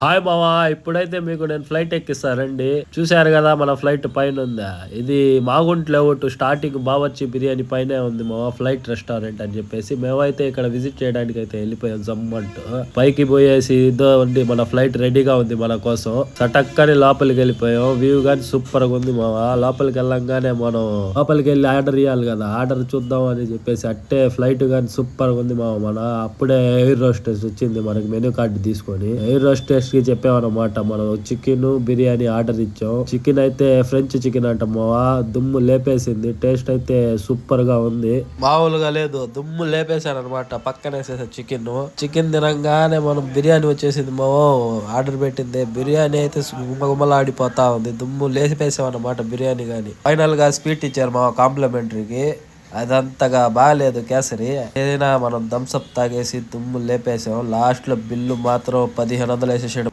Hi మావా! ఇప్పుడైతే మీకు నేను ఫ్లైట్ ఎక్కిస్తా రండి. చూసారు గదా! మన ఫ్లైట్ పైనుందా. ఇది మాగుంట లేఅవుట్ స్టార్టింగ్ బావర్చి బిర్యానీ పైనే ఉంది మావా ఫ్లైట్ రెస్టారెంట్ అని జెప్పేసి. మేమైతే ఇక్కడ విజిట్ చేయడానికైతే ఎళ్ళిపోయాం జమ్మంటూ. పైకి బోయేసి ఇదో ఉంది మన ఫ్లైట్ రెడీగా ఉంది మన కోసం. సటక్కని లోపలికెళ్ళిపోయాం. వ్యూ గాని సూపర్‌గుంది మావా. లోపలికెళ్ళంగానే మనం లోపలికెళ్ళి ఆర్డర్ ఇయ్యాలి గదా! ఆర్డర్ చూద్దాం అని జెప్పేసి అట్టే ఫ్లైట్ గాని సూపర్‌గుంది మావా అప్పుడే ఎయిర్ హోస్టెస్ వచ్చింది మనకి మెనూ కార్డ్ తీసుకొని. ఎయిర్ హోస్టెస్ కి చెప్పామన్నమాట. మనం చికెన్ బిర్యానీ ఆర్డర్ ఇచ్చాం. చికెన్ అయితే ఫ్రెంచ్ చికెన్ అంట మావా. దుమ్ము లేపేసింది. టేస్ట్ అయితే సూపర్ గా ఉంది. మామూలుగా లేదు. దుమ్ము లేపేశారు అనమాట. పక్కనేసేసా చికెన్. చికెన్ తినంగానే మనం బిర్యానీ వచ్చేసింది మావో. ఆర్డర్ పెట్టింది బిర్యానీ అయితే గుమ్మగుమ్మలాడిపోతా ఉంది. దుమ్ము లేపేసాం అన్నమాట బిర్యానీ గాని. ఫైనల్ గా స్వీట్ ఇచ్చారు మావా కాంప్లిమెంటరీకి. అదంతగా బాలేదు కేసరి. ఏదైనా మనం థమ్సప్ తాగేసి దుమ్ము లేపేసాం. లాస్ట్ లో బిల్లు మాత్రం 1500 వేసేసాడు.